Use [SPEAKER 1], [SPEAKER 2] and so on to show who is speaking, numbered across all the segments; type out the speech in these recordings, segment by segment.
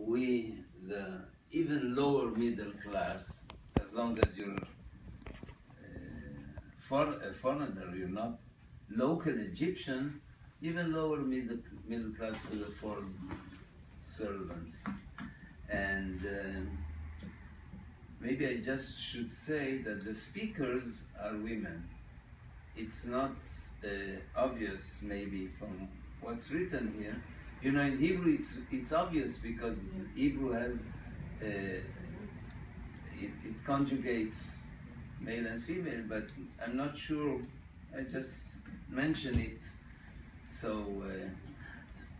[SPEAKER 1] we, the even lower middle class, as long as you're a foreigner, you're not local Egyptian, even lower middle class will afford servants. And maybe I just should say that the speakers are women. It's not obvious maybe from what's written here. You know, in Hebrew it's obvious because Hebrew has, it conjugates male and female, but I'm not sure, I just mention it. So,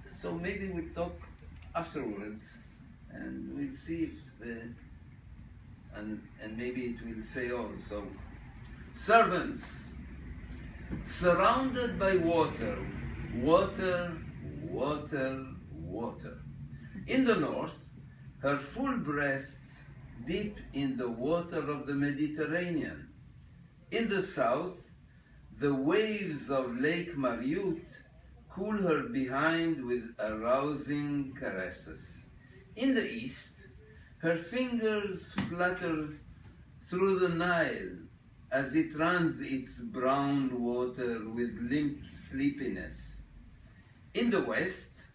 [SPEAKER 1] so maybe we'll talk afterwards and we'll see if, and maybe it will say also, servants, surrounded by water, water, water, water. In the north, her full breasts dip in the water of the Mediterranean. In the south, the waves of Lake Mariut cool her behind with arousing caresses. In the east, her fingers flutter through the Nile as it runs its brown water with limp sleepiness. In the west,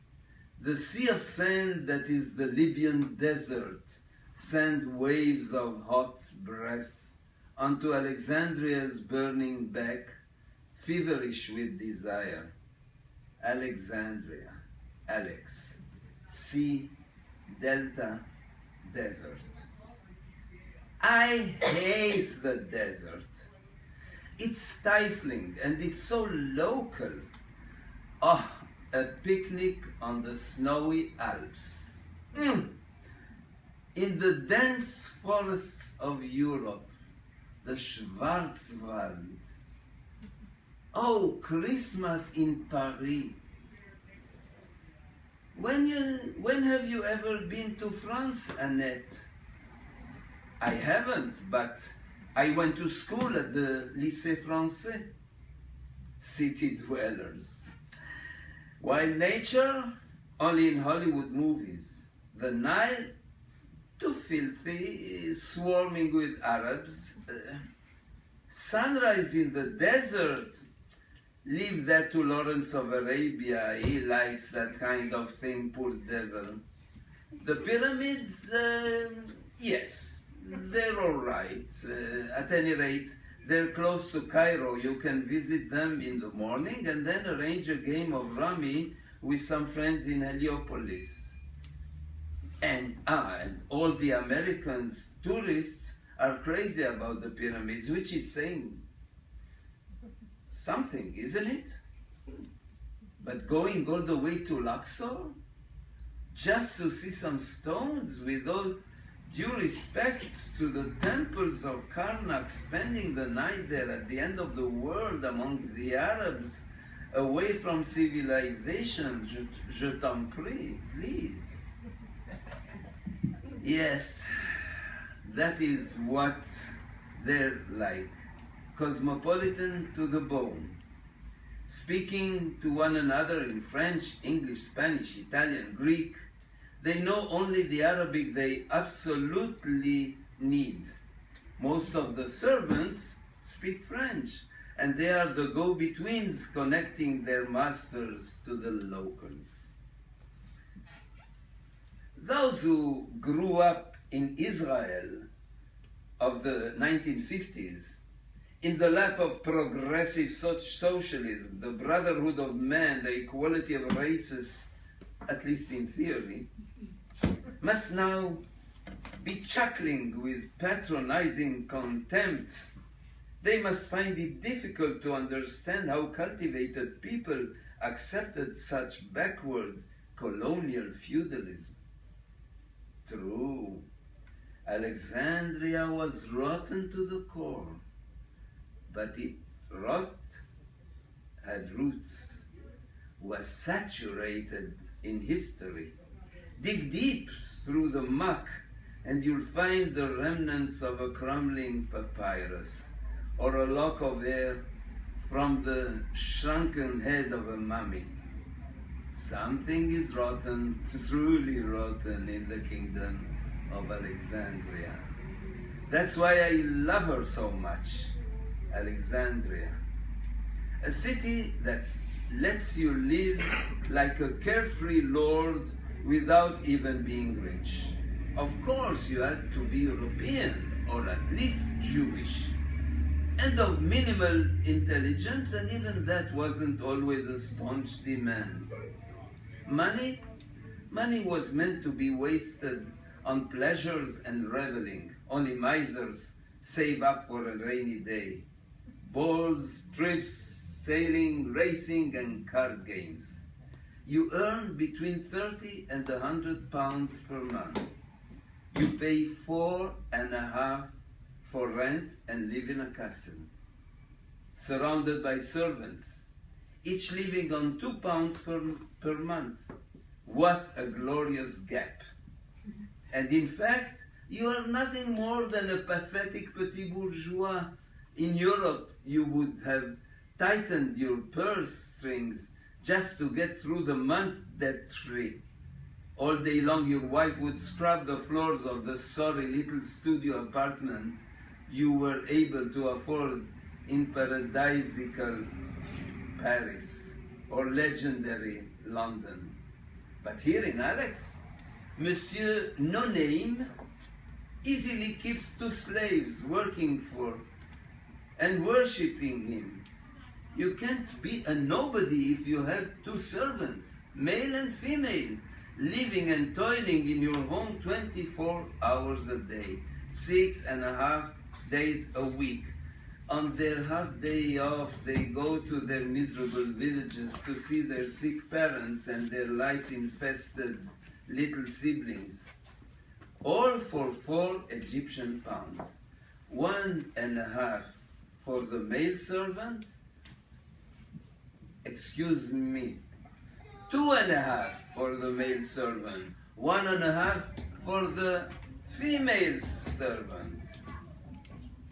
[SPEAKER 1] the sea of sand that is the Libyan desert sent waves of hot breath onto Alexandria's burning back, feverish with desire. Alexandria, Alex, sea, delta, desert. I hate the desert. It's stifling and it's so local. Oh, a picnic on the snowy Alps. In the dense forests of Europe, the Schwarzwald. Oh, Christmas in Paris. When have you ever been to France, Annette? I haven't, but I went to school at the Lycée Français. City dwellers. While nature, only in Hollywood movies. The Nile, too filthy, swarming with Arabs. Sunrise in the desert, leave that to Lawrence of Arabia. He likes that kind of thing, poor devil. The pyramids, yes, they're all right. At any rate, they're close to Cairo. You can visit them in the morning and then arrange a game of rummy with some friends in Heliopolis. And all the Americans, tourists, are crazy about the pyramids, which is saying something, isn't it? But going all the way to Luxor, just to see some stones, with all due respect to the temples of Karnak, spending the night there at the end of the world among the Arabs, away from civilization, je t'en prie, please. Yes, that is what they're like, cosmopolitan to the bone, speaking to one another in French, English, Spanish, Italian, Greek. They know only the Arabic they absolutely need. Most of the servants speak French, and they are the go-betweens connecting their masters to the locals. Those who grew up in Israel of the 1950s, in the lap of progressive socialism, the brotherhood of man, the equality of races, at least in theory, must now be chuckling with patronizing contempt. They must find it difficult to understand how cultivated people accepted such backward colonial feudalism. True, Alexandria was rotten to the core, but it had roots, was saturated in history. Dig deep through the muck and you'll find the remnants of a crumbling papyrus or a lock of hair from the shrunken head of a mummy. Something is rotten, truly rotten in the kingdom of Alexandria. That's why I love her so much, Alexandria. A city that lets you live like a carefree lord without even being rich. Of course, you had to be European, or at least Jewish, and of minimal intelligence, and even that wasn't always a staunch demand. Money was meant to be wasted on pleasures and reveling. Only misers save up for a rainy day. Balls, trips, sailing, racing, and card games. You earn between 30 and 100 pounds per month. You pay 4.5 for rent and live in a castle, surrounded by servants, each living on 2 pounds per month. What a glorious gap. And in fact, you are nothing more than a pathetic petit bourgeois. In Europe, you would have tightened your purse strings just to get through the month debt-free. All day long, your wife would scrub the floors of the sorry little studio apartment you were able to afford in paradisical Paris or legendary London. But here in Alex, Monsieur No Name easily keeps 2 slaves working for and worshipping him. You can't be a nobody if you have 2 servants, male and female, living and toiling in your home 24 hours a day, 6.5 days a week. On their half day off, they go to their miserable villages to see their sick parents and their lice-infested little siblings. All for 4 Egyptian pounds. 1.5 for the male servant. Excuse me. 2.5 for the male servant. 1.5 for the female servant.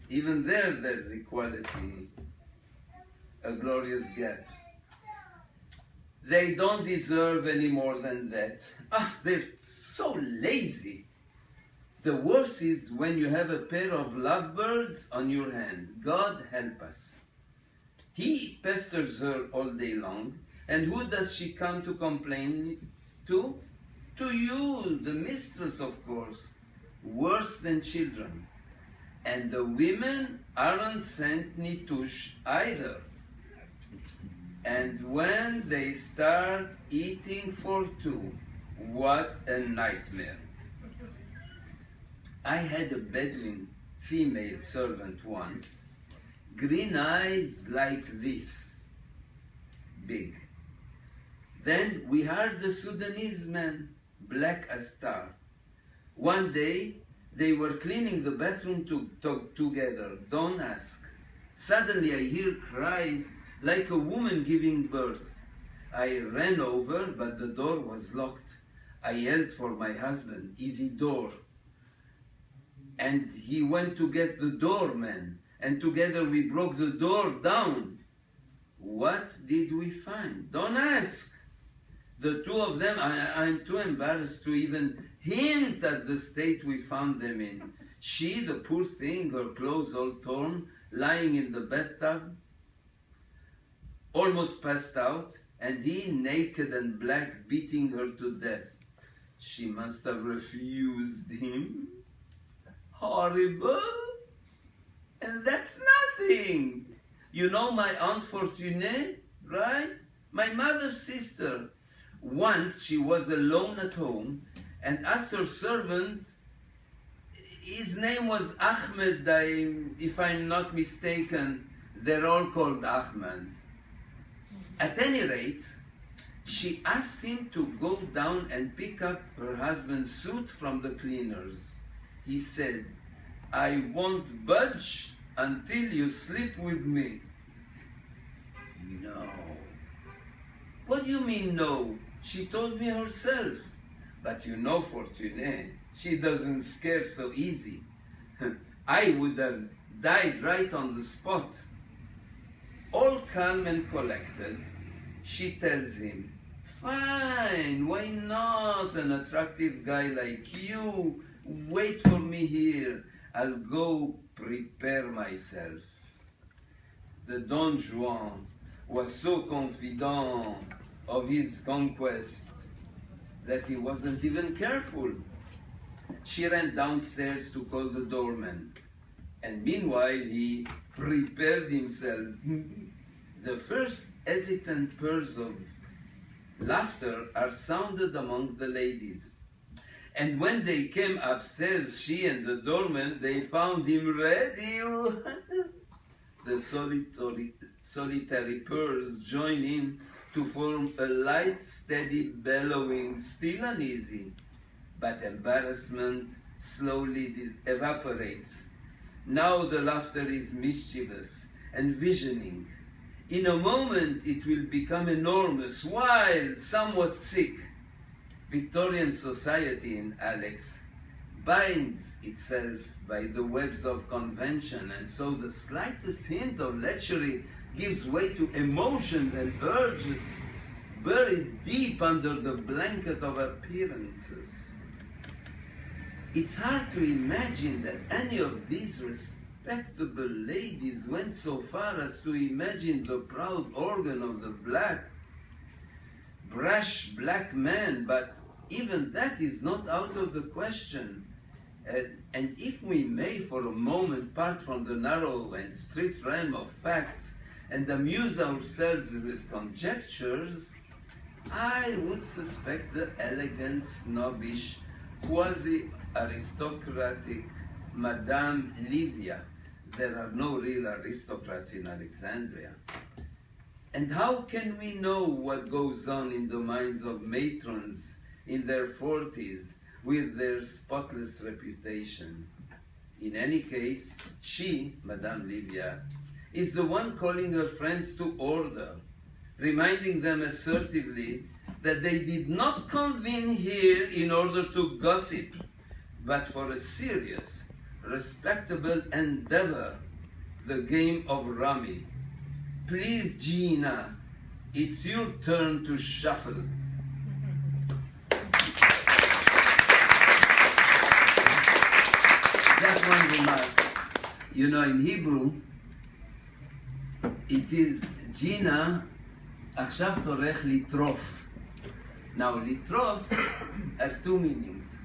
[SPEAKER 1] Even there's equality, a glorious gap. They don't deserve any more than that. They're so lazy. The worst is when you have a pair of lovebirds on your hand. God help us. He pesters her all day long, and who does she come to complain to? To you, the mistress, of course. Worse than children. And the women aren't Saint Nitouche either. And when they start eating for 2, what a nightmare. I had a Bedouin female servant once, green eyes like this, big. Then we hired a Sudanese man, black as tar. One day, they were cleaning the bathroom together. Don't ask. Suddenly I hear cries like a woman giving birth. I ran over, but the door was locked. I yelled for my husband, Isidore. And he went to get the doorman, and together we broke the door down. What did we find? Don't ask. The 2 of them, I'm too embarrassed to even hint at the state we found them in. She, the poor thing, her clothes all torn, lying in the bathtub, almost passed out, and he, naked and black, beating her to death. She must have refused him. Horrible. And that's nothing. You know my Aunt Fortunée, right? My mother's sister. Once she was alone at home and asked her servant, his name was Ahmed, if I'm not mistaken, they're all called Ahmed. At any rate, she asked him to go down and pick up her husband's suit from the cleaners. He said, I won't budge until you sleep with me. No. What do you mean no? She told me herself. But you know Fortunée, she doesn't scare so easy. I would have died right on the spot. All calm and collected, she tells him, Fine, why not? An attractive guy like you. Wait for me here. I'll go prepare myself. The Don Juan was so confident of his conquest that he wasn't even careful. She ran downstairs to call the doorman, and meanwhile he prepared himself. The first hesitant purrs of laughter are sounded among the ladies. And when they came upstairs, she and the doorman, they found him ready. The solitary purrs join in to form a light, steady bellowing, still uneasy. But embarrassment slowly evaporates. Now the laughter is mischievous and visioning. In a moment it will become enormous, wild, somewhat sick. Victorian society in Alex binds itself by the webs of convention, and so the slightest hint of lechery gives way to emotions and urges buried deep under the blanket of appearances. It's hard to imagine that any of these respectable ladies went so far as to imagine the proud organ of the brash black man, but even that is not out of the question. And if we may for a moment part from the narrow and strict realm of facts and amuse ourselves with conjectures, I would suspect the elegant, snobbish, quasi-aristocratic Madame Livia. There are no real aristocrats in Alexandria. And how can we know what goes on in the minds of matrons in their 40s with their spotless reputation? In any case, she, Madame Livia, is the one calling her friends to order, reminding them assertively that they did not convene here in order to gossip, but for a serious, respectable endeavor, the game of rummy. Please, Gina, it's your turn to shuffle. Just one remark. You know, in Hebrew, it is Gina, עכשיו תורך לטרוף. Now, לטרוף has two meanings.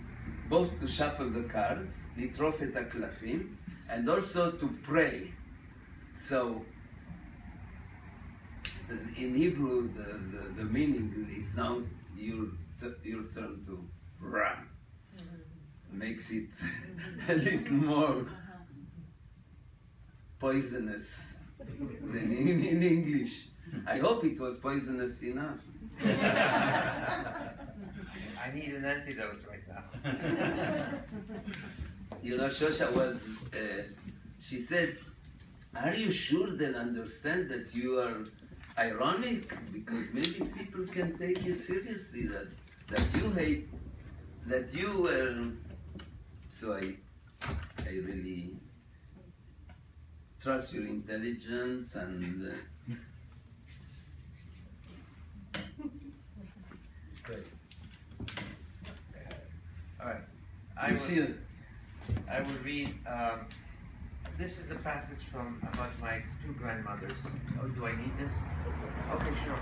[SPEAKER 1] Both to shuffle the cards, לטרוף את הקלפים, and also to pray. So, in Hebrew, the meaning, it's now your turn to run. Makes it a little more poisonous than in English. I hope it was poisonous enough.
[SPEAKER 2] I need an antidote right now.
[SPEAKER 1] You know, Shosha was, she said, are you sure they'll understand that you are ironic? Because maybe people can take you seriously, that you hate, that you were... So I really trust your intelligence and...
[SPEAKER 2] Good. All right. I will read. This is the passage about my two grandmothers. Oh, do I need this? Okay, sure.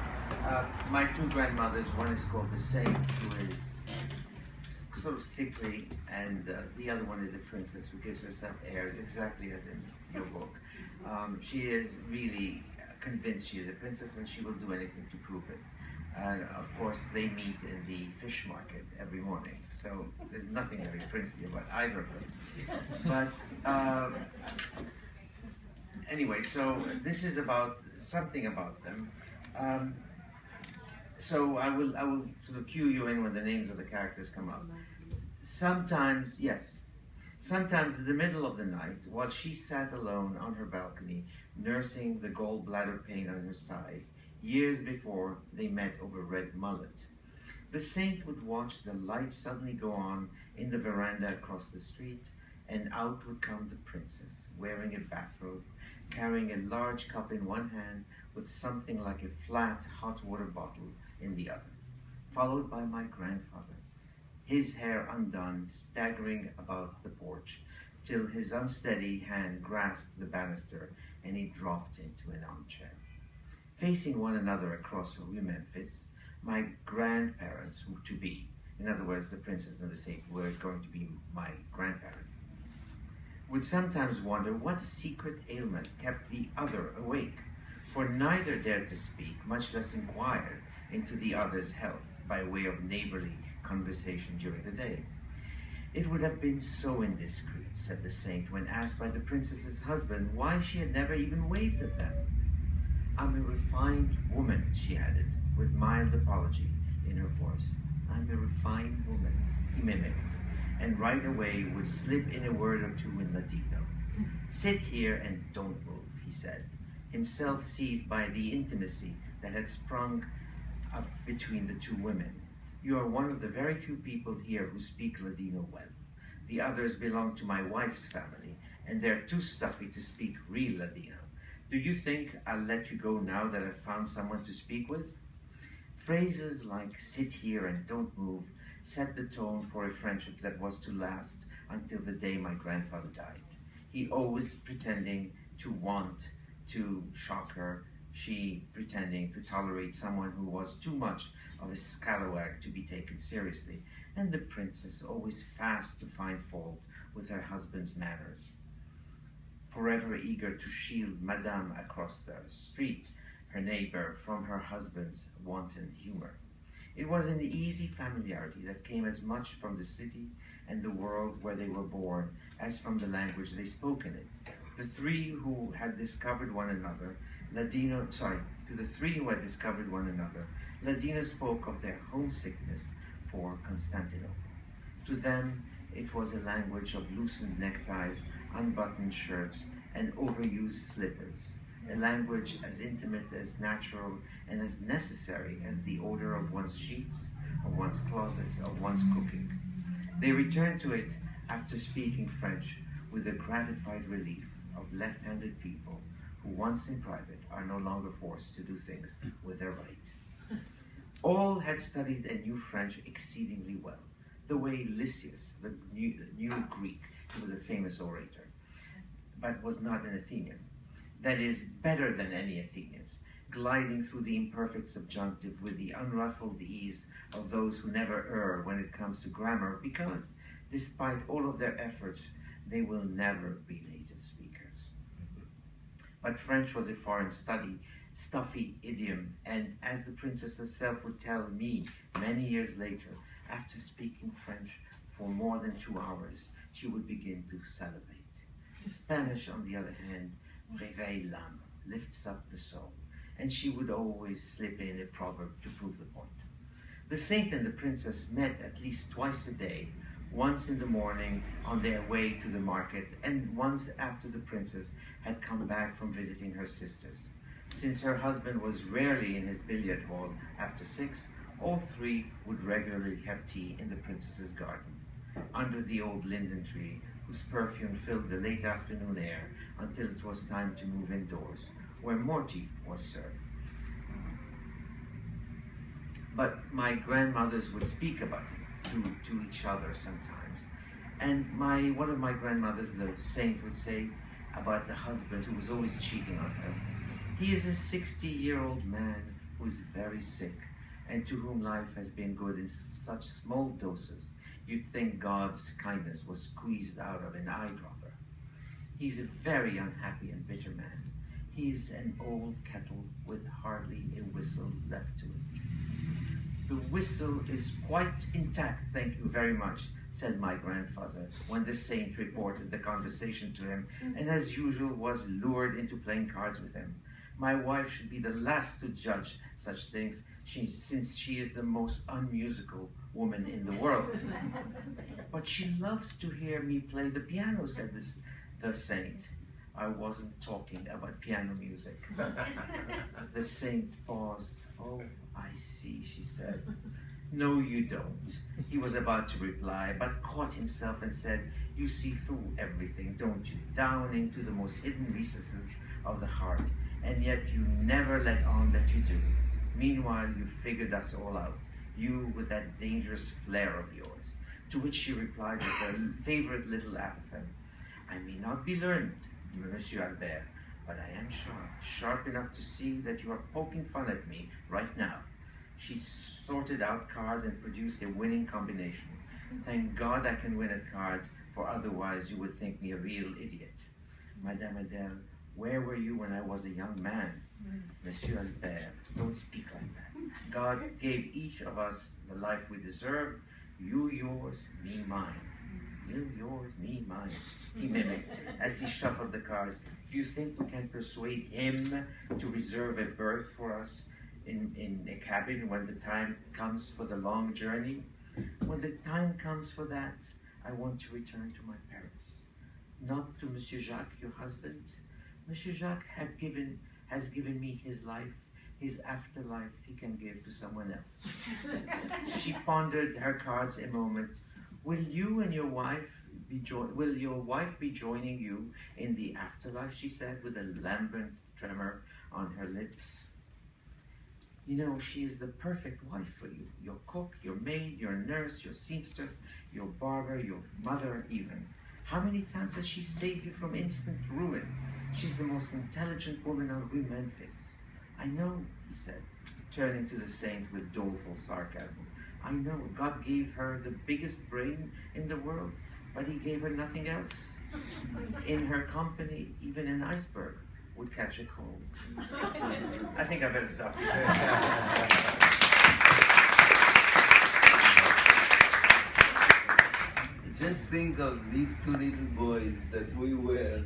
[SPEAKER 2] My two grandmothers. One is called the Saint, who is sort of sickly, and the other one is a princess who gives herself airs, exactly as in your book. She is really convinced she is a princess, and she will do anything to prove it. And of course, they meet in the fish market every morning. So there's nothing very princely about either of them. But anyway, so this is about something about them. So I will sort of cue you in when the names of the characters come up. Sometimes in the middle of the night, while she sat alone on her balcony, nursing the gallbladder pain on her side, years before they met over red mullet, the Saint would watch the light suddenly go on in the veranda across the street, and out would come the princess, wearing a bathrobe, carrying a large cup in one hand with something like a flat hot water bottle in the other. followed by my grandfather, his hair undone, staggering about the porch, till his unsteady hand grasped the banister and he dropped into an armchair. Facing one another across Rue Memphis, my grandparents who to be, in other words, the princess and the saint were going to be my grandparents, would sometimes wonder what secret ailment kept the other awake, for neither dared to speak, much less inquire into the other's health by way of neighborly conversation during the day. It would have been so indiscreet, said the saint, when asked by the princess's husband why she had never even waved at them. I'm a refined woman, she added, with mild apology in her voice. I'm a refined woman, he mimicked, and right away would slip in a word or two in Ladino. Sit here and don't move, he said, himself seized by the intimacy that had sprung up between the two women. You are one of the very few people here who speak Ladino well. The others belong to my wife's family, and they're too stuffy to speak real Ladino. Do you think I'll let you go now that I've found someone to speak with? Phrases like sit here and don't move set the tone for a friendship that was to last until the day my grandfather died. He always pretending to want to shock her, she pretending to tolerate someone who was too much of a scalawag to be taken seriously, and the princess always fast to find fault with her husband's manners, forever eager to shield Madame across the street, her neighbor, from her husband's wanton humor. It was an easy familiarity that came as much from the city and the world where they were born as from the language they spoke in it. To the three who had discovered one another, Ladino spoke of their homesickness for Constantinople. To them, it was a language of loosened neckties, unbuttoned shirts, and overused slippers, a language as intimate, as natural, and as necessary as the odor of one's sheets, of one's closets, of one's cooking. They returned to it after speaking French with a gratified relief of left-handed people who once in private are no longer forced to do things with their right. All had studied and knew French exceedingly well, the way Lysias, the new Greek, who was a famous orator, but was not an Athenian. That is, better than any Athenians, gliding through the imperfect subjunctive with the unruffled ease of those who never err when it comes to grammar, because, despite all of their efforts, they will never be native speakers. But French was a foreign study, stuffy idiom, and as the princess herself would tell me many years later, after speaking French for more than 2 hours, she would begin to salivate. Spanish, on the other hand, réveille l'âme, lifts up the soul, and she would always slip in a proverb to prove the point. The saint and the princess met at least twice a day, once in the morning on their way to the market, and once after the princess had come back from visiting her sisters. Since her husband was rarely in his billiard hall after 6, all three would regularly have tea in the princess's garden, under the old linden tree, whose perfume filled the late afternoon air until it was time to move indoors, where more tea was served. But my grandmothers would speak about it to each other sometimes. And one of my grandmothers, the saint, would say about the husband who was always cheating on her, he is a 60-year-old man who is very sick and to whom life has been good in such small doses, you'd think God's kindness was squeezed out of an eyedropper. He's a very unhappy and bitter man. He's an old kettle with hardly a whistle left to it. The whistle is quite intact, thank you very much, said my grandfather, when the saint reported the conversation to him, and as usual was lured into playing cards with him. My wife should be the last to judge such things, since she is the most unmusical woman in the world. But she loves to hear me play the piano, said the saint. I wasn't talking about piano music. The saint paused. Oh, I see, she said. No, you don't. He was about to reply, but caught himself and said, you see through everything, don't you? Down into the most hidden recesses of the heart, and yet you never let on that you do. Meanwhile, you figured us all out. You with that dangerous flair of yours. To which she replied with her favorite little apophthegm, I may not be learned, Monsieur Albert, but I am sharp enough to see that you are poking fun at me right now. She sorted out cards and produced a winning combination. Thank God I can win at cards, for otherwise you would think me a real idiot. Madame Adele, where were you when I was a young man? Monsieur Albert, don't speak like that. God gave each of us the life we deserve. You yours, me mine. You yours, me mine. He mimicked as he shuffled the cards. Do you think we can persuade him to reserve a berth for us in a cabin when the time comes for the long journey? When the time comes for that, I want to return to my Paris. Not to Monsieur Jacques, your husband. Monsieur Jacques has given me his life. His afterlife he can give to someone else. She pondered her cards a moment. Will your wife be joining you in the afterlife? She said with a lambent tremor on her lips. You know, she is the perfect wife for you. Your cook, your maid, your nurse, your seamstress, your barber, your mother even. How many times has she saved you from instant ruin? She's the most intelligent woman on Rue Memphis. I know, he said, turning to the saint with doleful sarcasm. I know, God gave her the biggest brain in the world, but he gave her nothing else. In her company, even an iceberg would catch a cold. I think I better stop here.
[SPEAKER 1] Just think of these two little boys that we were